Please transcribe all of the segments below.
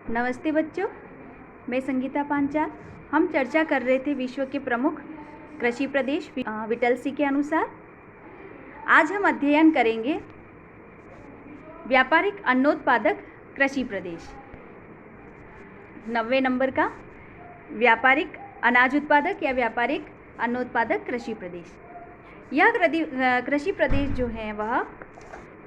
नमस्ते बच्चों, मैं संगीता पांचाल। हम चर्चा कर रहे थे विश्व के प्रमुख कृषि प्रदेश विटलसी के अनुसार। आज हम अध्ययन करेंगे व्यापारिक अन्नोत्पादक कृषि प्रदेश। 90 नंबर का व्यापारिक अनाज उत्पादक या व्यापारिक अन्नोत्पादक कृषि प्रदेश। यह कृषि प्रदेश जो है वह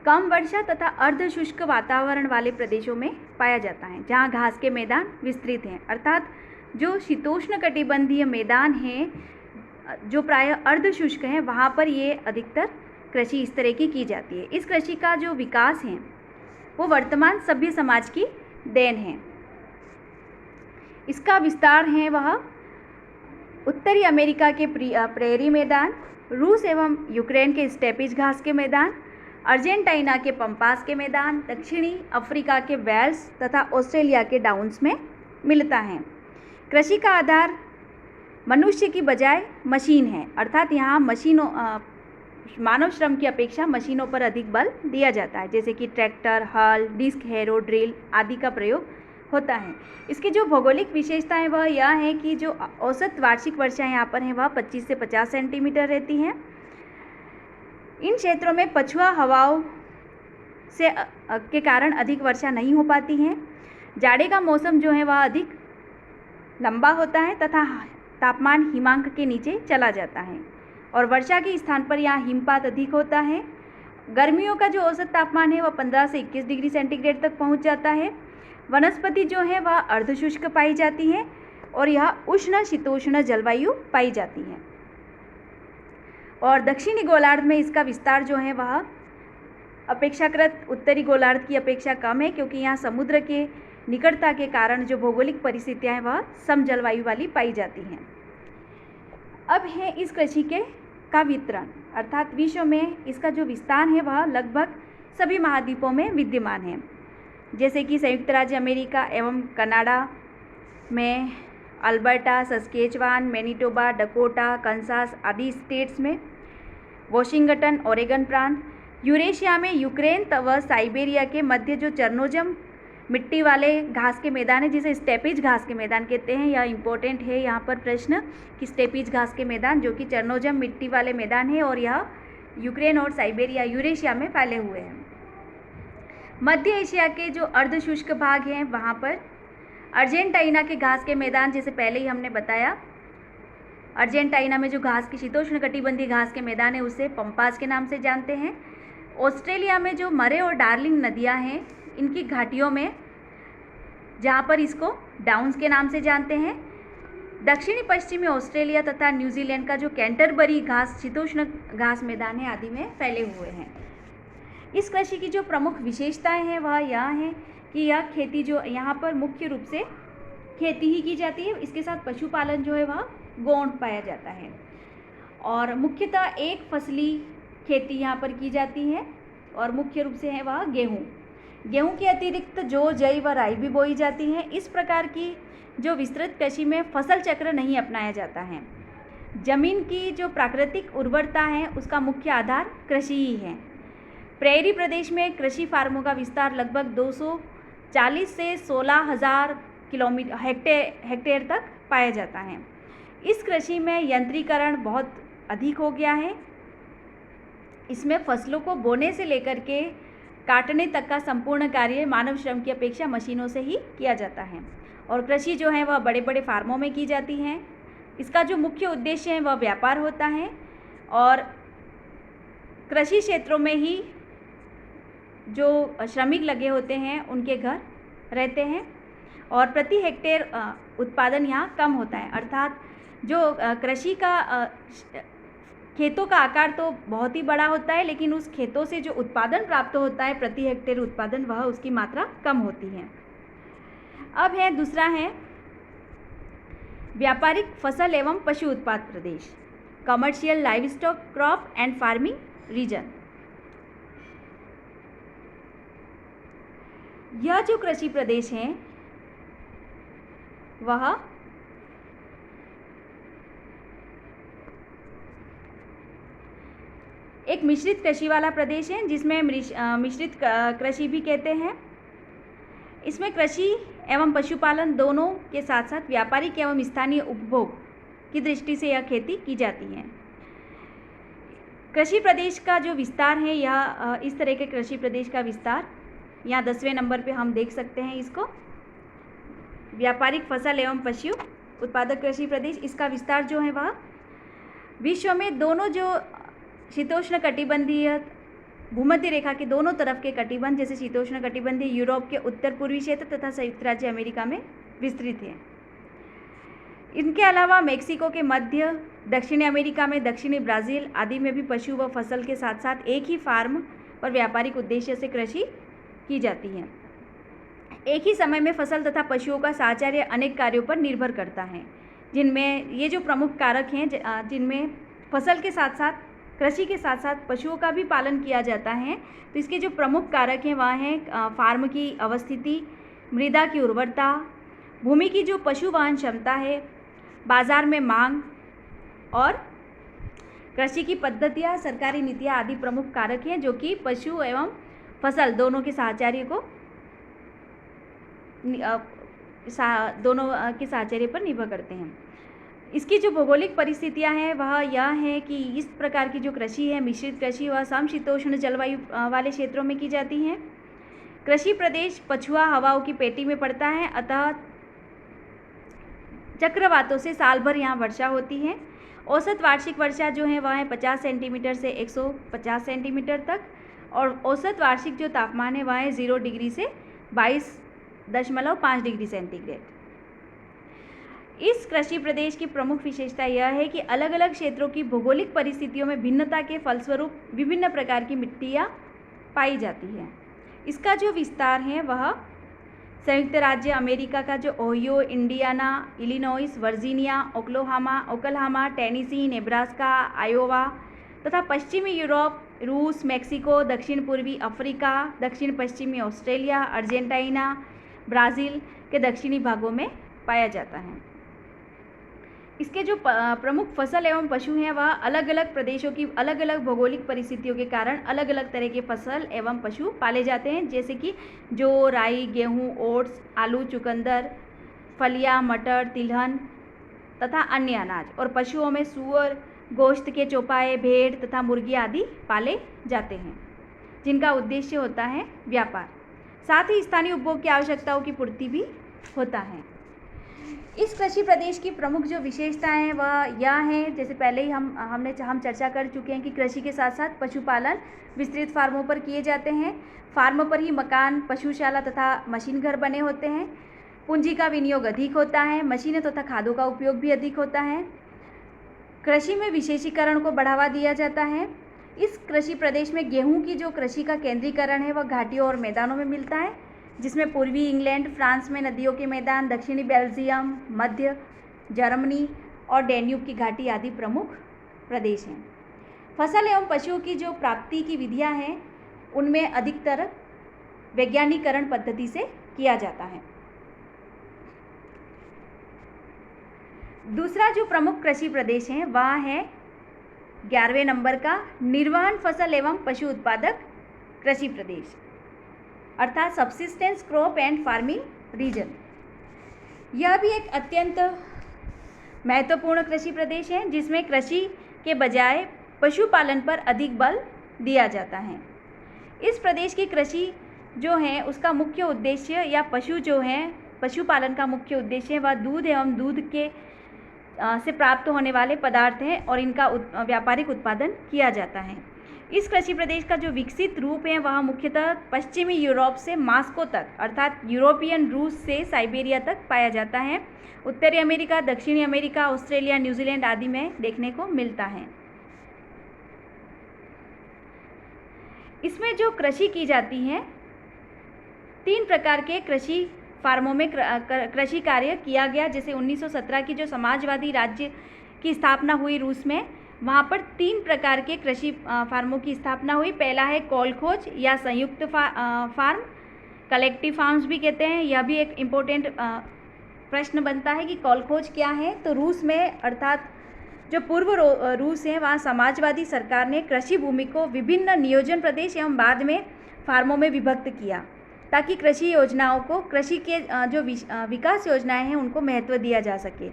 कम वर्षा तथा अर्ध शुष्क वातावरण वाले प्रदेशों में पाया जाता है, जहाँ घास के मैदान विस्तृत हैं। अर्थात जो शीतोष्ण कटिबंधीय मैदान हैं जो प्रायः अर्ध शुष्क हैं, वहाँ पर ये अधिकतर कृषि इस तरह की जाती है। इस कृषि का जो विकास है वो वर्तमान सभ्य समाज की देन है। इसका विस्तार है वह उत्तरी अमेरिका के प्रेरी मैदान, रूस एवं यूक्रेन के स्टेपिज घास के मैदान, अर्जेंटीना के पंपास के मैदान, दक्षिणी अफ्रीका के वेल्स तथा ऑस्ट्रेलिया के डाउन्स में मिलता है। कृषि का आधार मनुष्य की बजाय मशीन है, अर्थात यहाँ मानव श्रम की अपेक्षा मशीनों पर अधिक बल दिया जाता है, जैसे कि ट्रैक्टर, हल, डिस्क हैरो, ड्रिल आदि का प्रयोग होता है। इसकी जो भौगोलिक विशेषताएं वह यह है कि जो औसत वार्षिक वर्षा यहाँ पर है वह 25 से 50 सेंटीमीटर रहती है। इन क्षेत्रों में पछुआ हवाओं के कारण अधिक वर्षा नहीं हो पाती है। जाड़े का मौसम जो है वह अधिक लंबा होता है तथा तापमान हिमांक के नीचे चला जाता है और वर्षा के स्थान पर यहाँ हिमपात अधिक होता है। गर्मियों का जो औसत तापमान है वह 15 से 21 डिग्री सेंटीग्रेड तक पहुँच जाता है। वनस्पति जो है वह अर्धशुष्क पाई जाती है और यह उष्ण शीतोष्ण जलवायु पाई जाती है। और दक्षिणी गोलार्ध में इसका विस्तार जो है वह अपेक्षाकृत उत्तरी गोलार्ध की अपेक्षा कम है, क्योंकि यहाँ समुद्र के निकटता के कारण जो भौगोलिक परिस्थितियाँ हैं वह सम जलवायु वाली पाई जाती हैं। अब है इस कृषि का वितरण, अर्थात विश्व में इसका जो विस्तार है वह लगभग सभी महाद्वीपों में विद्यमान है, जैसे कि संयुक्त राज्य अमेरिका एवं कनाडा में अल्बर्टा, सस्केचवान, मैनिटोबा, डकोटा, कंसास आदि स्टेट्स में, वॉशिंगटन, ओरेगन प्रांत, यूरेशिया में यूक्रेन व साइबेरिया के मध्य जो चरनोजम मिट्टी वाले घास के मैदान है, जिसे स्टेपिज घास के मैदान कहते हैं। यह इम्पोर्टेंट है यहाँ पर प्रश्न कि स्टेपिज घास के मैदान जो कि चरनोजम मिट्टी वाले मैदान है और यह यूक्रेन और साइबेरिया यूरेशिया में फैले हुए हैं। मध्य एशिया के जो अर्धशुष्क भाग हैं वहाँ पर अर्जेंटीना के घास के मैदान, जैसे पहले ही हमने बताया, अर्जेंटीना में जो घास की शीतोष्ण कटिबंधीय घास के मैदान है उसे पंपास के नाम से जानते हैं। ऑस्ट्रेलिया में जो मरे और डार्लिंग नदियां हैं, इनकी घाटियों में, जहां पर इसको डाउन्स के नाम से जानते हैं। दक्षिणी पश्चिमी ऑस्ट्रेलिया तथा न्यूजीलैंड का जो कैंटरबरी घास शीतोष्ण घास मैदान है आदि में फैले हुए हैं। इस कृषि की जो प्रमुख विशेषताएं हैं वह यह है कि यह खेती जो यहाँ पर मुख्य रूप से खेती ही की जाती है, इसके साथ पशुपालन जो है वह गौण पाया जाता है और मुख्यतः एक फसली खेती यहाँ पर की जाती है और मुख्य रूप से है वह गेहूँ के अतिरिक्त जो जई व राई भी बोई जाती है। इस प्रकार की जो विस्तृत कृषि में फसल चक्र नहीं अपनाया जाता है। जमीन की जो प्राकृतिक उर्वरता है उसका मुख्य आधार कृषि ही है। प्रेरी प्रदेश में कृषि फार्मों का विस्तार लगभग 240 से 16,000 हेक्टेयर तक पाया जाता है। इस कृषि में यंत्रीकरण बहुत अधिक हो गया है। इसमें फसलों को बोने से लेकर के काटने तक का संपूर्ण कार्य मानव श्रम की अपेक्षा मशीनों से ही किया जाता है और कृषि जो है वह बड़े बड़े फार्मों में की जाती है। इसका जो मुख्य उद्देश्य है वह व्यापार होता है और कृषि क्षेत्रों में ही जो श्रमिक लगे होते हैं उनके घर रहते हैं और प्रति हेक्टेयर उत्पादन यहाँ कम होता है। अर्थात जो कृषि का खेतों का आकार तो बहुत ही बड़ा होता है, लेकिन उस खेतों से जो उत्पादन प्राप्त होता है प्रति हेक्टेयर उत्पादन, वह उसकी मात्रा कम होती है। अब है दूसरा है व्यापारिक फसल एवं पशु उत्पाद प्रदेश, commercial livestock crop and farming region. यह जो कृषि प्रदेश है वह एक मिश्रित कृषि वाला प्रदेश है, जिसमें मिश्रित कृषि भी कहते हैं। इसमें कृषि एवं पशुपालन दोनों के साथ साथ व्यापारिक एवं स्थानीय उपभोग की दृष्टि से यह खेती की जाती है। कृषि प्रदेश का जो विस्तार है, यह इस तरह के कृषि प्रदेश का विस्तार यहाँ 10वें नंबर पे हम देख सकते हैं इसको। व्यापारिक फसल एवं पशु उत्पादक कृषि प्रदेश, इसका विस्तार जो है वह विश्व में दोनों जो शीतोष्ण कटिबंधीय भूमध्य रेखा के दोनों तरफ के कटिबंध जैसे शीतोष्ण कटिबंधीय यूरोप के उत्तर पूर्वी क्षेत्र तथा संयुक्त राज्य अमेरिका में विस्तृत है। इनके अलावा मेक्सिको के मध्य, दक्षिणी अमेरिका में, दक्षिणी ब्राज़ील आदि में भी पशु व फसल के साथ साथ एक ही फार्म पर व्यापारिक उद्देश्य से कृषि की जाती है। एक ही समय में फसल तथा पशुओं का साहचर्य अनेक कार्यों पर निर्भर करता है, जिनमें ये जो प्रमुख कारक हैं जिनमें फसल के साथ साथ कृषि के साथ साथ पशुओं का भी पालन किया जाता है। तो इसके जो प्रमुख कारक हैं वह हैं फार्म की अवस्थिति, मृदा की उर्वरता, भूमि की जो पशु वहन क्षमता है, बाजार में मांग और कृषि की पद्धतियाँ, सरकारी नीतियाँ आदि प्रमुख कारक हैं जो कि पशु एवं फसल दोनों के साहचर्य को दोनों के साहचर्य पर निर्भर करते हैं। इसकी जो भौगोलिक परिस्थितियां हैं वह यह है कि इस प्रकार की जो कृषि है, मिश्रित कृषि, वह समशीतोष्ण जलवायु वाले क्षेत्रों में की जाती है। कृषि प्रदेश पछुआ हवाओं की पेटी में पड़ता है, अतः चक्रवातों से साल भर यहाँ वर्षा होती है। औसत वार्षिक वर्षा जो है वह है 50 सेंटीमीटर से 150 सेंटीमीटर तक, और औसत वार्षिक जो तापमान है वह है 0 डिग्री से 22.5 डिग्री सेंटीग्रेड। इस कृषि प्रदेश की प्रमुख विशेषता यह है कि अलग अलग क्षेत्रों की भौगोलिक परिस्थितियों में भिन्नता के फलस्वरूप विभिन्न प्रकार की मिट्टियाँ पाई जाती हैं। इसका जो विस्तार है वह संयुक्त राज्य अमेरिका का जो Ohio, Indiana, Illinois, Virginia, Oklahoma, Tennessee, Nebraska, Iowa तथा पश्चिमी यूरोप, रूस, मेक्सिको, दक्षिण पूर्वी अफ्रीका, दक्षिण पश्चिमी ऑस्ट्रेलिया, अर्जेंटीना, ब्राज़ील के दक्षिणी भागों में पाया जाता है। इसके जो प्रमुख फसल एवं पशु हैं वह अलग अलग प्रदेशों की अलग अलग भौगोलिक परिस्थितियों के कारण अलग अलग तरह के फसल एवं पशु पाले जाते हैं, जैसे कि जौ, राई, गेहूँ, ओट्स, आलू, चुकंदर, फलियां, मटर, तिलहन तथा अन्य अनाज। और पशुओं में सूअर, गोश्त के चौपाए, भेड़ तथा मुर्गी आदि पाले जाते हैं, जिनका उद्देश्य होता है व्यापार। साथ ही स्थानीय उपभोग की आवश्यकताओं की पूर्ति भी होता है। इस कृषि प्रदेश की प्रमुख जो विशेषताएं हैं वह यह हैं, जैसे पहले ही हम चर्चा कर चुके हैं कि कृषि के साथ साथ पशुपालन विस्तृत फार्मों पर किए जाते हैं। फार्मों पर ही मकान, पशुशाला तथा मशीन घर बने होते हैं। पूंजी का विनियोग अधिक होता है, मशीनें तथा खादों का उपयोग भी अधिक होता है। कृषि में विशेषीकरण को बढ़ावा दिया जाता है। इस कृषि प्रदेश में गेहूँ की जो कृषि का केंद्रीकरण है वह घाटियों और मैदानों में मिलता है, जिसमें पूर्वी इंग्लैंड, फ्रांस में नदियों के मैदान, दक्षिणी बेल्जियम, मध्य जर्मनी और डैन्यूब की घाटी आदि प्रमुख प्रदेश हैं। फसल एवं पशुओं की जो प्राप्ति की विधियां हैं उनमें अधिकतर वैज्ञानिकरण पद्धति से किया जाता है। दूसरा जो प्रमुख कृषि प्रदेश है वह है 11वें नंबर का निर्वहन फसल एवं पशु उत्पादक कृषि प्रदेश, अर्थात subsistence crop and farming region. यह भी एक अत्यंत महत्वपूर्ण कृषि प्रदेश है, जिसमें कृषि के बजाय पशुपालन पर अधिक बल दिया जाता है। इस प्रदेश की कृषि जो है उसका मुख्य उद्देश्य या पशुपालन का मुख्य उद्देश्य वह दूध एवं दूध के से प्राप्त होने वाले पदार्थ हैं और इनका व्यापारिक उत्पादन किया जाता है। इस कृषि प्रदेश का जो विकसित रूप है वह मुख्यतः पश्चिमी यूरोप से मास्को तक, अर्थात यूरोपियन रूस से साइबेरिया तक पाया जाता है। उत्तरी अमेरिका, दक्षिणी अमेरिका, ऑस्ट्रेलिया, न्यूजीलैंड आदि में देखने को मिलता है। इसमें जो कृषि की जाती है 3 प्रकार के कृषि फार्मों में कृषि कार्य किया गया। जैसे 1917 की जो समाजवादी राज्य की स्थापना हुई रूस में, वहाँ पर 3 प्रकार के कृषि फार्मों की स्थापना हुई। पहला है कॉलखोज या संयुक्त फार्म, कलेक्टिव फार्म्स भी कहते हैं। यह भी एक इम्पोर्टेंट प्रश्न बनता है कि कॉलखोज क्या है। तो रूस में, अर्थात जो पूर्व रूस है, वहाँ समाजवादी सरकार ने कृषि भूमि को विभिन्न नियोजन प्रदेश एवं बाद में फार्मों में विभक्त किया। ताकि कृषि योजनाओं को, कृषि के जो विकास योजनाएं हैं उनको महत्व दिया जा सके।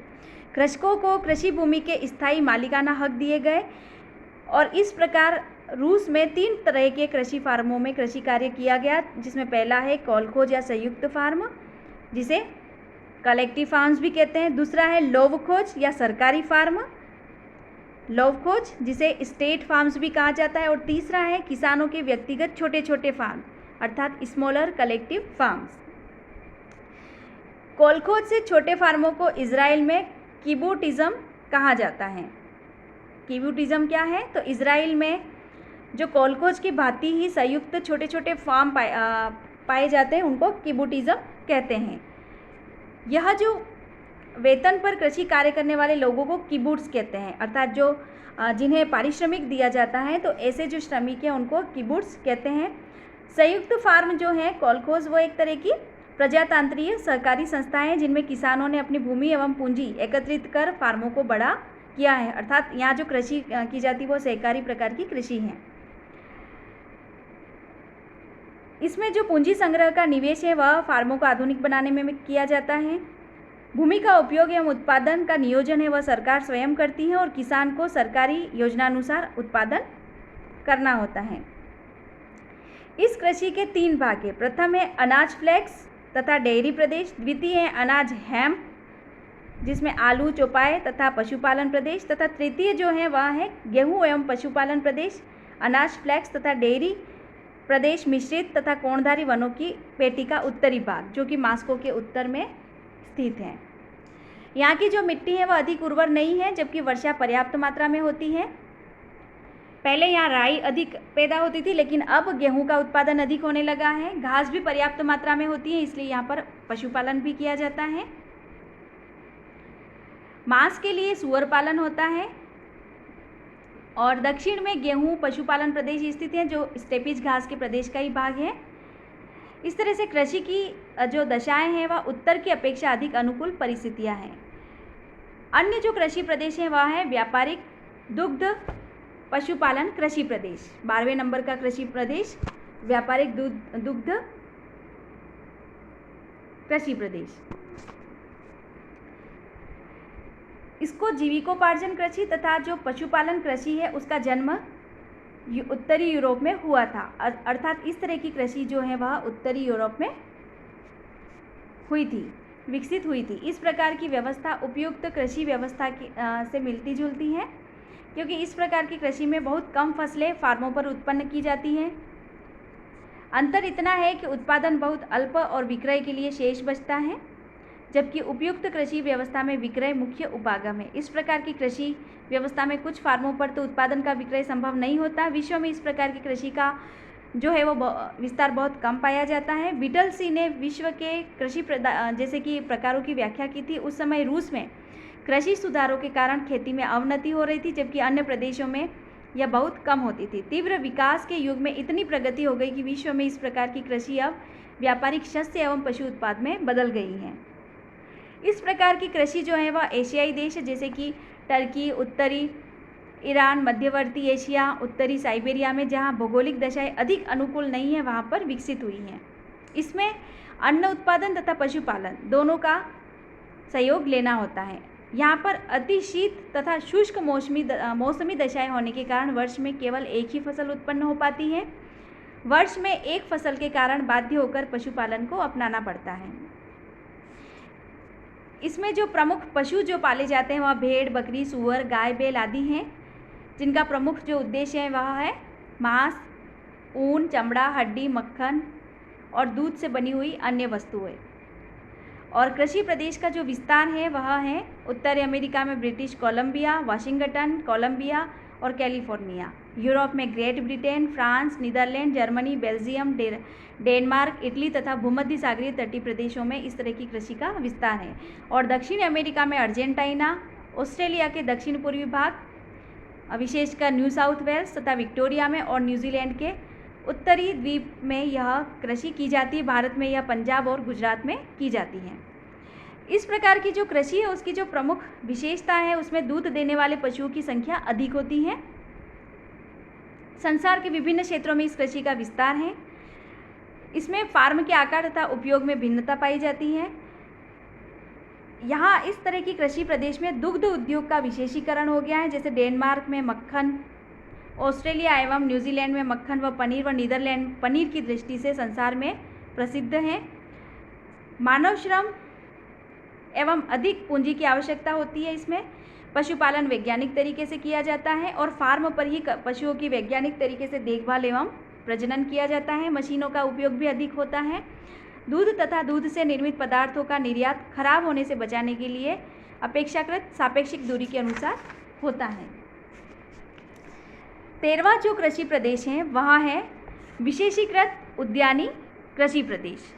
कृषकों को कृषि भूमि के स्थायी मालिकाना हक दिए गए और इस प्रकार रूस में 3 तरह के कृषि फार्मों में कृषि कार्य किया गया, जिसमें पहला है कोलखोज या संयुक्त फार्म, जिसे कलेक्टिव फार्म्स भी कहते हैं। दूसरा है लोवखोज या सरकारी फार्म, लोवखोज जिसे स्टेट फार्म्स भी कहा जाता है। और तीसरा है किसानों के व्यक्तिगत छोटे छोटे फार्म अर्थात स्मॉलर कलेक्टिव फार्म्स। कोलखोज से छोटे फार्मों को इजराइल में किबुटिज्म कहा जाता है। किबुटिज्म क्या है? तो इजराइल में जो कोलखोज की भांति ही संयुक्त छोटे छोटे फार्म पाए जाते हैं, उनको किबुटिज्म कहते हैं। यह जो वेतन पर कृषि कार्य करने वाले लोगों को किबुट्स कहते हैं, अर्थात जो जिन्हें पारिश्रमिक दिया जाता है, तो ऐसे जो श्रमिक हैं उनको किबुट्स कहते हैं। संयुक्त फार्म जो है कोलखोज, वो एक तरह की प्रजातांत्रिक सहकारी संस्थाएं हैं जिनमें किसानों ने अपनी भूमि एवं पूंजी एकत्रित कर फार्मों को बड़ा किया है, अर्थात यहाँ जो कृषि की जाती है वो सहकारी प्रकार की कृषि है। इसमें जो पूंजी संग्रह का निवेश है वह फार्मों को आधुनिक बनाने में किया जाता है। भूमि का उपयोग एवं उत्पादन का नियोजन है वह सरकार स्वयं करती है और किसान को सरकारी योजनानुसार उत्पादन करना होता है। इस कृषि के 3 भाग हैं। प्रथम है अनाज फ्लेक्स तथा डेयरी प्रदेश, द्वितीय है अनाज हेम्प जिसमें आलू, चौपाई तथा पशुपालन प्रदेश, तथा तृतीय जो है वह है गेहूं एवं पशुपालन प्रदेश, अनाज फ्लेक्स तथा डेयरी प्रदेश मिश्रित तथा कोणधारी वनों की पेटी का उत्तरी भाग, जो कि मास्को के उत्तर में स्थित है। यहाँ की जो मिट्टी है वह अधिक उर्वर नहीं है, जबकि वर्षा पर्याप्त मात्रा में होती है। पहले यहाँ राई अधिक पैदा होती थी, लेकिन अब गेहूं का उत्पादन अधिक होने लगा है। घास भी पर्याप्त मात्रा में होती है, इसलिए यहाँ पर पशुपालन भी किया जाता है। मांस के लिए सूअर पालन होता है और दक्षिण में गेहूं पशुपालन प्रदेश स्थित है, जो स्टेपीज घास के प्रदेश का ही भाग है। इस तरह से कृषि की जो दशाएं हैं वह उत्तर की अपेक्षा अधिक अनुकूल परिस्थितियां हैं। अन्य जो कृषि प्रदेश हैं वह है व्यापारिक दुग्ध पशुपालन कृषि प्रदेश, 12वें नंबर का कृषि प्रदेश व्यापारिक दुग्ध कृषि प्रदेश। इसको जीविकोपार्जन कृषि तथा जो पशुपालन कृषि है उसका जन्म उत्तरी यूरोप में हुआ था, अर्थात इस तरह की कृषि जो है वह उत्तरी यूरोप में हुई थी, विकसित हुई थी। इस प्रकार की व्यवस्था उपयुक्त कृषि व्यवस्था की से मिलती जुलती है, क्योंकि इस प्रकार की कृषि में बहुत कम फसलें फार्मों पर उत्पन्न की जाती हैं। अंतर इतना है कि उत्पादन बहुत अल्प और विक्रय के लिए शेष बचता है, जबकि उपयुक्त कृषि व्यवस्था में विक्रय मुख्य उपागम है। इस प्रकार की कृषि व्यवस्था में कुछ फार्मों पर तो उत्पादन का विक्रय संभव नहीं होता। विश्व में इस प्रकार की कृषि का जो है वो विस्तार बहुत कम पाया जाता है। बीटलसी ने विश्व के कृषि जैसे कि प्रकारों की व्याख्या की थी। उस समय रूस में कृषि सुधारों के कारण खेती में अवनति हो रही थी, जबकि अन्य प्रदेशों में यह बहुत कम होती थी। तीव्र विकास के युग में इतनी प्रगति हो गई कि विश्व में इस प्रकार की कृषि अब व्यापारिक शस्य एवं पशु उत्पाद में बदल गई है। इस प्रकार की कृषि जो है वह एशियाई देश जैसे कि टर्की, उत्तरी ईरान, मध्यवर्ती एशिया, उत्तरी साइबेरिया में जहाँ भौगोलिक दशाएं अधिक अनुकूल नहीं है वहाँ पर विकसित हुई हैं। इसमें अन्न उत्पादन तथा पशुपालन दोनों का सहयोग लेना होता है। यहाँ पर अति शीत तथा शुष्क मौसमी दशाएं होने के कारण वर्ष में केवल एक ही फसल उत्पन्न हो पाती है। वर्ष में एक फसल के कारण बाध्य होकर पशुपालन को अपनाना पड़ता है। इसमें जो प्रमुख पशु जो पाले जाते हैं वह भेड़, बकरी, सूअर, गाय, बैल आदि हैं, जिनका प्रमुख जो उद्देश्य है वह है मांस, ऊन, चमड़ा, हड्डी, मक्खन और दूध से बनी हुई अन्य वस्तुएं। और कृषि प्रदेश का जो विस्तार है वह है उत्तरी अमेरिका में ब्रिटिश कोलंबिया, वाशिंगटन, कोलंबिया और कैलिफोर्निया। यूरोप में Great Britain, France, Netherlands, Germany, Belgium, Denmark, Italy तथा भूमध्य सागरीय तटीय प्रदेशों में इस तरह की कृषि का विस्तार है। और दक्षिणी अमेरिका में अर्जेंटीना, ऑस्ट्रेलिया के दक्षिण पूर्वी भाग, विशेषकर न्यू साउथ वेल्स तथा विक्टोरिया में और न्यूजीलैंड के उत्तरी द्वीप में यह कृषि की जाती है। भारत में यह पंजाब और गुजरात में की जाती है। इस प्रकार की जो कृषि है उसकी जो प्रमुख विशेषता है उसमें दूध देने वाले पशुओं की संख्या अधिक होती है। संसार के विभिन्न क्षेत्रों में इस कृषि का विस्तार है। इसमें फार्म के आकार तथा उपयोग में भिन्नता पाई जाती है। यहाँ इस तरह की कृषि प्रदेश में दुग्ध उद्योग का विशेषीकरण हो गया है, जैसे डेनमार्क में मक्खन, ऑस्ट्रेलिया एवं न्यूजीलैंड में मक्खन व पनीर, व नीदरलैंड पनीर की दृष्टि से संसार में प्रसिद्ध हैं। मानव श्रम एवं अधिक पूंजी की आवश्यकता होती है। इसमें पशुपालन वैज्ञानिक तरीके से किया जाता है और फार्म पर ही पशुओं की वैज्ञानिक तरीके से देखभाल एवं प्रजनन किया जाता है। मशीनों का उपयोग भी अधिक होता है। दूध तथा दूध से निर्मित पदार्थों का निर्यात खराब होने से बचाने के लिए अपेक्षाकृत सापेक्षिक दूरी के अनुसार होता है। 13वां जो कृषि प्रदेश है वह है विशेषीकृत उद्यानी कृषि प्रदेश।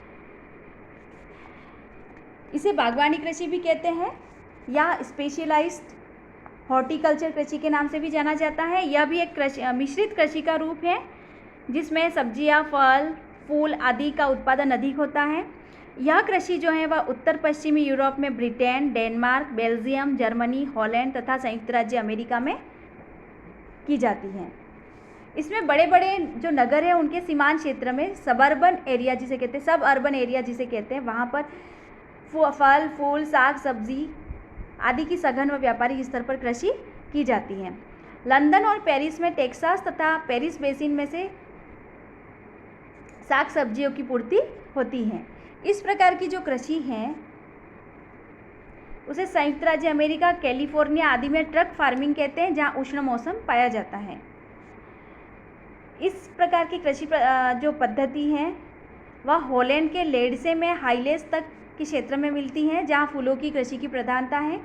इसे बागवानी कृषि भी कहते हैं या स्पेशलाइज्ड हॉर्टिकल्चर कृषि के नाम से भी जाना जाता है। यह भी एक मिश्रित कृषि का रूप है जिसमें सब्जियां, फल, फूल आदि का उत्पादन अधिक होता है। यह कृषि जो है वह उत्तर पश्चिमी यूरोप में Britain, Denmark, Belgium, Germany, Holland तथा संयुक्त राज्य अमेरिका में की जाती है। इसमें बड़े बड़े जो नगर हैं उनके सीमांत क्षेत्र में सबअर्बन एरिया जिसे कहते हैं, सब अर्बन एरिया जिसे कहते हैं, वहाँ पर फल, फूल, साग, सब्जी आदि की सघन व व्यापारिक स्तर पर कृषि की जाती है। लंदन और पेरिस में टेक्सास तथा पेरिस बेसिन में से साग सब्जियों की पूर्ति होती है। इस प्रकार की जो कृषि है उसे संयुक्त राज्य अमेरिका, कैलिफोर्निया आदि में ट्रक फार्मिंग कहते हैं, जहाँ उष्ण मौसम पाया जाता है। इस प्रकार की कृषि जो पद्धति है वह हॉलैंड के लेड्से में हाइलेस तक के क्षेत्र में मिलती है, जहाँ फूलों की कृषि की प्रधानता है।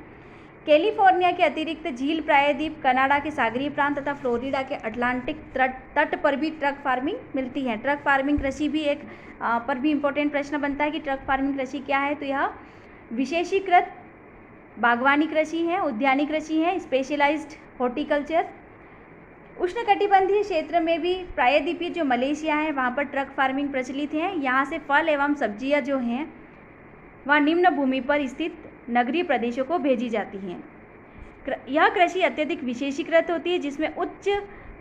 कैलिफोर्निया के अतिरिक्त झील प्रायद्वीप, कनाडा के सागरीय प्रांत तथा फ्लोरिडा के अटलांटिक तट पर भी ट्रक फार्मिंग मिलती है। ट्रक फार्मिंग कृषि भी एक पर भी इम्पोर्टेंट प्रश्न बनता है कि ट्रक फार्मिंग कृषि क्या है, तो यह विशेषीकृत बागवानी कृषि है, उद्यानी कृषि है, स्पेशलाइज्ड हॉर्टिकल्चर। उष्णकटिबंधीय क्षेत्र में भी प्रायद्वीपीय जो मलेशिया है वहाँ पर ट्रक फार्मिंग प्रचलित है। यहाँ से फल एवं सब्जियाँ जो हैं वह निम्न भूमि पर स्थित नगरीय प्रदेशों को भेजी जाती हैं। यह कृषि अत्यधिक विशेषीकृत होती है जिसमें उच्च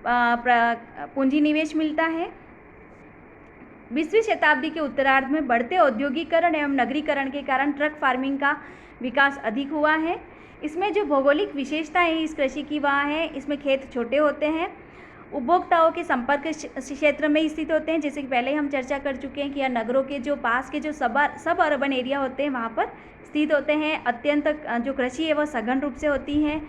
पूंजी निवेश मिलता है। 20वीं शताब्दी के उत्तरार्ध में बढ़ते औद्योगिकरण एवं नगरीकरण के कारण ट्रक फार्मिंग का विकास अधिक हुआ है। इसमें जो भौगोलिक विशेषताएं इस कृषि की वह है, इसमें खेत छोटे होते हैं, उपभोक्ताओं के संपर्क क्षेत्र में स्थित होते हैं, जैसे कि पहले हम चर्चा कर चुके हैं कि यह नगरों के जो पास के जो सब अर्बन एरिया होते हैं वहाँ पर स्थित होते हैं। अत्यंत जो कृषि है वह सघन रूप से होती है।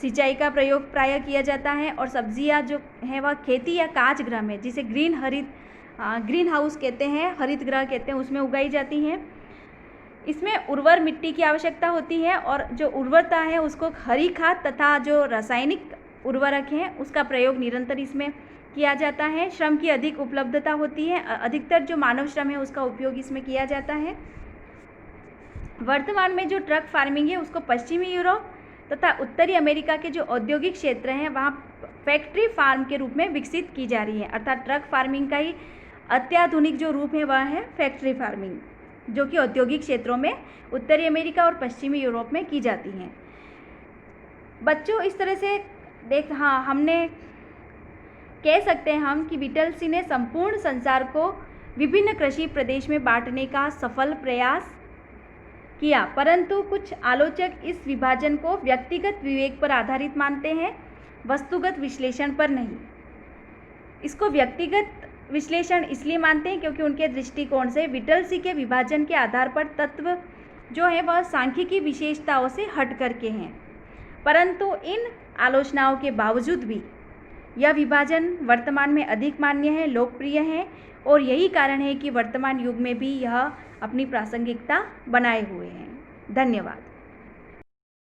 सिंचाई का प्रयोग प्रायः किया जाता है और सब्जियाँ जो है वह खेती या काच गृह में, जिसे ग्रीन हाउस कहते हैं, हरित गृह कहते हैं, उसमें उगाई जाती हैं। इसमें उर्वर मिट्टी की आवश्यकता होती है और जो उर्वरता है उसको हरी खाद तथा जो रासायनिक उर्वरक हैं उसका प्रयोग निरंतर इसमें किया जाता है। श्रम की अधिक उपलब्धता होती है, अधिकतर जो मानव श्रम है उसका उपयोग इसमें किया जाता है। वर्तमान में जो ट्रक फार्मिंग है उसको पश्चिमी यूरोप तथा उत्तरी अमेरिका के जो औद्योगिक क्षेत्र हैं वहाँ फैक्ट्री फार्म के रूप में विकसित की जा रही है। अर्थात ट्रक फार्मिंग का ही अत्याधुनिक जो रूप है वह है फैक्ट्री फार्मिंग, जो कि औद्योगिक क्षेत्रों में उत्तरी अमेरिका और पश्चिमी यूरोप में की जाती हैं। बच्चों, इस तरह से हमने कह सकते हैं हम कि विटलसी ने संपूर्ण संसार को विभिन्न कृषि प्रदेश में बांटने का सफल प्रयास किया, परंतु कुछ आलोचक इस विभाजन को व्यक्तिगत विवेक पर आधारित मानते हैं, वस्तुगत विश्लेषण पर नहीं। इसको व्यक्तिगत विश्लेषण इसलिए मानते हैं क्योंकि उनके दृष्टिकोण से विटलसी के विभाजन के आधार पर तत्व जो है वह सांख्यिकी विशेषताओं से हट करके हैं। परंतु इन आलोचनाओं के बावजूद भी यह विभाजन वर्तमान में अधिक मान्य है, लोकप्रिय है और यही कारण है कि वर्तमान युग में भी यह अपनी प्रासंगिकता बनाए हुए हैं। धन्यवाद।